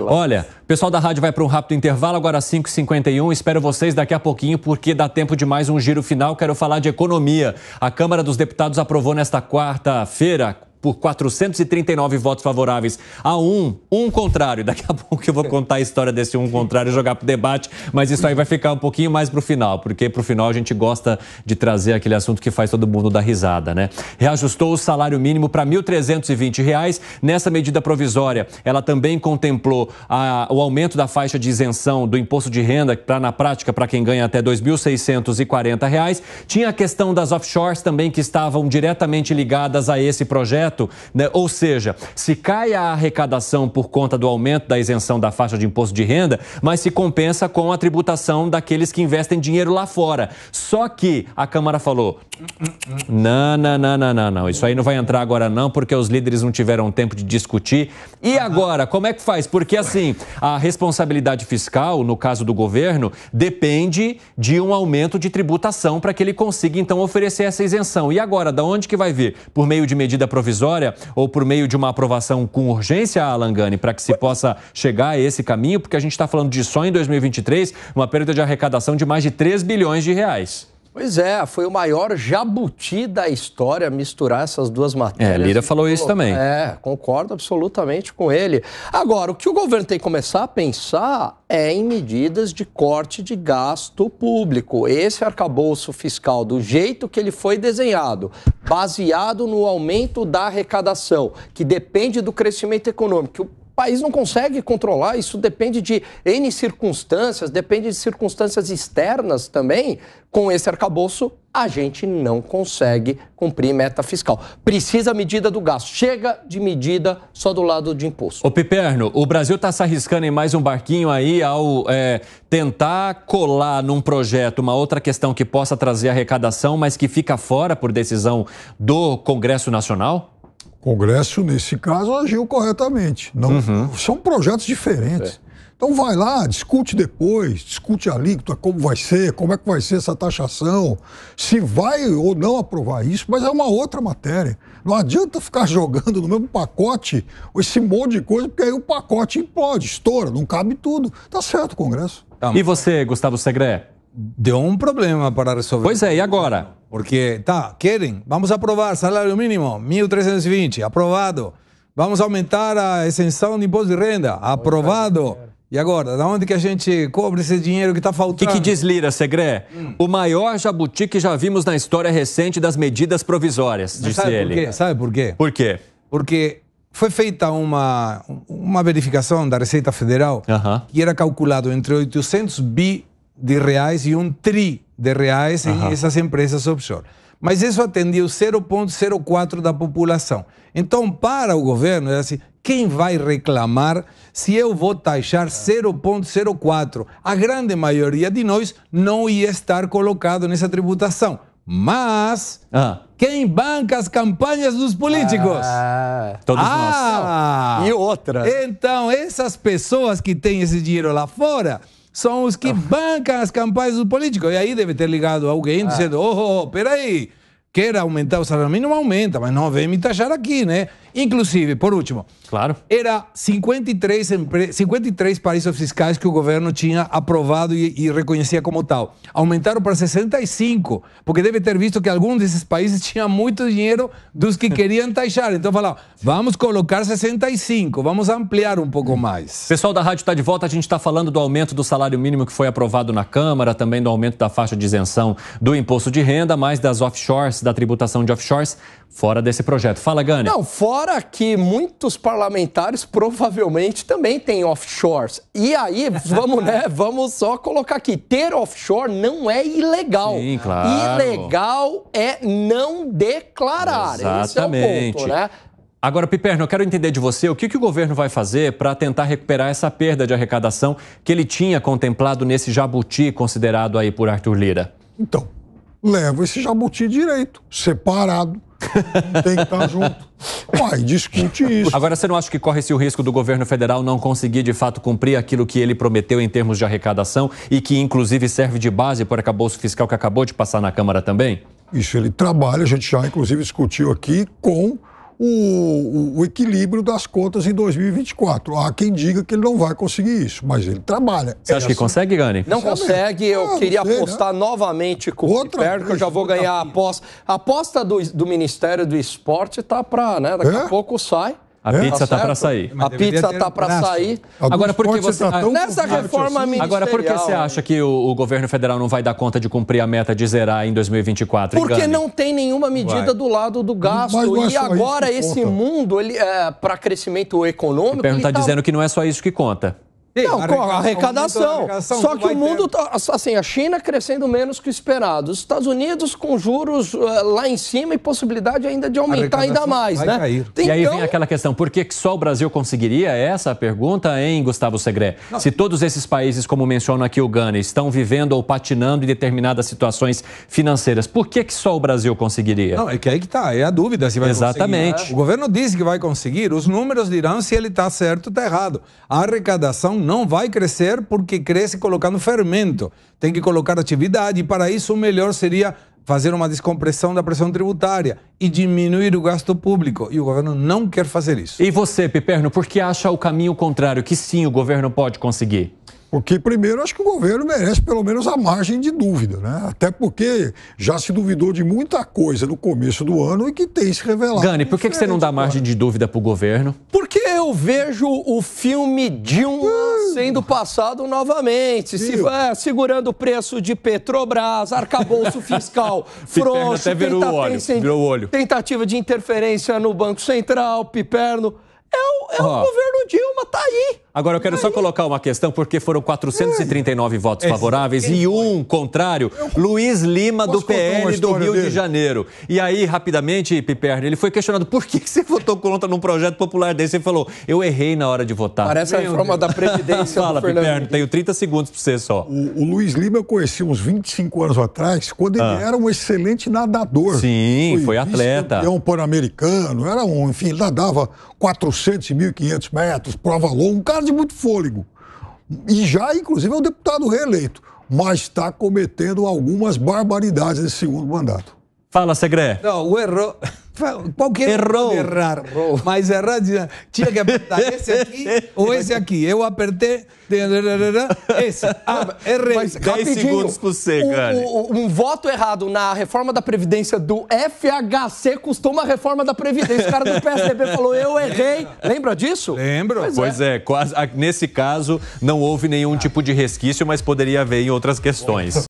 Olha, o pessoal da rádio vai para um rápido intervalo, agora às 5h51. Espero vocês daqui a pouquinho, porque dá tempo de mais um giro final. Quero falar de economia. A Câmara dos Deputados aprovou nesta quarta-feira, por 439 votos favoráveis a um contrário. Daqui a pouco eu vou contar a história desse um contrário e jogar para o debate, mas isso aí vai ficar um pouquinho mais para o final, porque para o final a gente gosta de trazer aquele assunto que faz todo mundo dar risada, né? Reajustou o salário mínimo para R$ 1.320. Nessa medida provisória, ela também contemplou o aumento da faixa de isenção do imposto de renda, na prática, para quem ganha até R$ 2.640. Tinha a questão das offshores também, que estavam diretamente ligadas a esse projeto. Né? Ou seja, se cai a arrecadação por conta do aumento da isenção da faixa de imposto de renda, mas se compensa com a tributação daqueles que investem dinheiro lá fora. Só que a Câmara falou, não, isso aí não vai entrar agora não, porque os líderes não tiveram tempo de discutir. E agora, como é que faz? Porque assim, a responsabilidade fiscal, no caso do governo, depende de um aumento de tributação para que ele consiga então oferecer essa isenção. E agora, da onde que vai vir? Por meio de medida provisória ou por meio de uma aprovação com urgência, Alan Gani, para que se possa chegar a esse caminho? Porque a gente está falando de só em 2023 uma perda de arrecadação de mais de 3 bilhões de reais. Pois é, foi o maior jabuti da história misturar essas duas matérias. Lira falou isso também. Concordo absolutamente com ele. Agora, o que o governo tem que começar a pensar é em medidas de corte de gasto público. Esse arcabouço fiscal, do jeito que ele foi desenhado, baseado no aumento da arrecadação, que depende do crescimento econômico, o país não consegue controlar, isso depende de N circunstâncias, depende de circunstâncias externas também. Com esse arcabouço, a gente não consegue cumprir meta fiscal. Precisa medida do gasto. Chega de medida só do lado de imposto. Ô Piperno, o Brasil está se arriscando em mais um barquinho aí ao tentar colar num projeto uma outra questão que possa trazer arrecadação, mas que fica fora por decisão do Congresso Nacional? O Congresso, nesse caso, agiu corretamente. Não, são projetos diferentes. Então vai lá, discute depois, discute a alíquota, como vai ser, como é que vai ser essa taxação, se vai ou não aprovar isso, mas é uma outra matéria. Não adianta ficar jogando no mesmo pacote esse monte de coisa, porque aí o pacote implode, estoura, não cabe tudo. Tá certo o Congresso. E você, Gustavo Segré? Deu um problema para resolver. Pois é, e agora? Porque, querem, vamos aprovar salário mínimo, 1.320, aprovado. Vamos aumentar a isenção de imposto de renda, aprovado. E agora, da onde que a gente cobra esse dinheiro que está faltando? O que diz Lira, Segré? O maior jabuti que já vimos na história recente das medidas provisórias, disse ele. Sabe por quê? Por quê? Porque foi feita uma verificação da Receita Federal que era calculado entre 800 bi de reais e 1 tri de reais em essas empresas offshore. Mas isso atendia o 0,04% da população. Então, para o governo, é assim, quem vai reclamar se eu vou taxar 0,04%? A grande maioria de nós não ia estar colocado nessa tributação. Mas quem banca as campanhas dos políticos? Todos nós. E outra. Então, essas pessoas que têm esse dinheiro lá fora são os que bancam as campanhas dos políticos. E aí deve ter ligado alguém dizendo, peraí, quer aumentar o salário mínimo, aumenta, mas não vem me taxar aqui, né? Inclusive, por último, era 53 paraísos fiscais que o governo tinha aprovado e reconhecia como tal. Aumentaram para 65, porque deve ter visto que alguns desses países tinham muito dinheiro dos que queriam taxar. Então falaram, vamos colocar 65, vamos ampliar um pouco mais. Pessoal da rádio está de volta, a gente está falando do aumento do salário mínimo que foi aprovado na Câmara, também do aumento da faixa de isenção do imposto de renda, mais das offshores, da tributação de offshores, fora desse projeto. Fala, Gani. Não, fora que muitos parlamentares provavelmente também têm offshores. E aí, vamos só colocar aqui, ter offshore não é ilegal. Sim, claro. Ilegal é não declarar. Exatamente. Esse é o ponto, né? Agora, Piperno, eu quero entender de você o que o governo vai fazer para tentar recuperar essa perda de arrecadação que ele tinha contemplado nesse jabuti considerado aí por Arthur Lira. Então, leva esse jabuti direito, separado. Tem que estar junto. Discute isso. Agora, você não acha que corre-se o risco do governo federal não conseguir, de fato, cumprir aquilo que ele prometeu em termos de arrecadação e que, inclusive, serve de base para o arcabouço fiscal que acabou de passar na Câmara também? Isso ele trabalha, a gente já, inclusive, discutiu aqui com o equilíbrio das contas em 2024. Há quem diga que ele não vai conseguir isso, mas ele trabalha. Você acha que consegue, Gani? Não consegue. Eu queria apostar novamente com o Piperno, que eu já vou ganhar a aposta. A aposta do Ministério do Esporte está para, né? Daqui a pouco sai. A pizza está para sair. A pizza está para sair. Agora, por que você... Nessa reforma ministerial... Agora, por que você acha que o governo federal não vai dar conta de cumprir a meta de zerar em 2024? Porque não tem nenhuma medida do lado do gasto. E agora esse mundo, para crescimento econômico... O Piperno está dizendo que não é só isso que conta. Não, a arrecadação. Só que o mundo, assim, a China crescendo menos que o esperado. Os Estados Unidos com juros lá em cima e possibilidade ainda de aumentar ainda mais, né? Então... E aí vem aquela questão, por que só o Brasil conseguiria? Essa a pergunta, hein, Gustavo Segré? Se todos esses países, como menciona aqui o Gani, estão vivendo ou patinando em determinadas situações financeiras, por que só o Brasil conseguiria? Não, é que aí que está, é a dúvida se vai Exatamente. conseguir. O governo disse que vai conseguir, os números dirão se ele está certo ou está errado. A arrecadação não vai crescer porque cresce colocando fermento. Tem que colocar atividade e para isso o melhor seria fazer uma descompressão da pressão tributária e diminuir o gasto público. E o governo não quer fazer isso. E você, Piperno, por que acha o caminho contrário, que sim, o governo pode conseguir? Porque, primeiro, acho que o governo merece pelo menos a margem de dúvida, né? Até porque já se duvidou de muita coisa no começo do ano e que tem se revelado. Gani, por que você não dá margem de dúvida para o governo? Porque eu vejo o filme Dilma sendo passado novamente, segurando o preço de Petrobras, arcabouço fiscal frouxo, até virou o olho. Tentativa de interferência no Banco Central, Piperno. O governo Dilma, tá aí. Agora, eu quero só colocar uma questão, porque foram 439 votos favoráveis e um contrário. Luiz Lima, do PL do Rio de Janeiro. E aí, rapidamente, Piperno, ele foi questionado, por que você votou contra num projeto popular desse? Ele falou, eu errei na hora de votar. Parece a reforma da Previdência. Fala, Piperno, tenho 30 segundos para você só. O Luiz Lima eu conheci uns 25 anos atrás, quando ele era um excelente nadador. Sim, foi atleta. Campeão pan-americano, enfim, ele nadava 400 e 1.500 metros, prova longa, um cara de muito fôlego. E já, inclusive, é um deputado reeleito, mas está cometendo algumas barbaridades nesse segundo mandato. Fala, Segré. Não, o erro... Qualquer errou. Errar. Mas errar, tinha que apertar esse aqui ou esse aqui. Eu apertei esse. Errei. Mas, 10 segundos para você, cara. Um voto errado na reforma da Previdência do FHC custou uma reforma da Previdência. O cara do PSDB falou, eu errei. Lembra disso? Lembro. Pois é, quase, nesse caso não houve nenhum tipo de resquício, mas poderia haver em outras questões.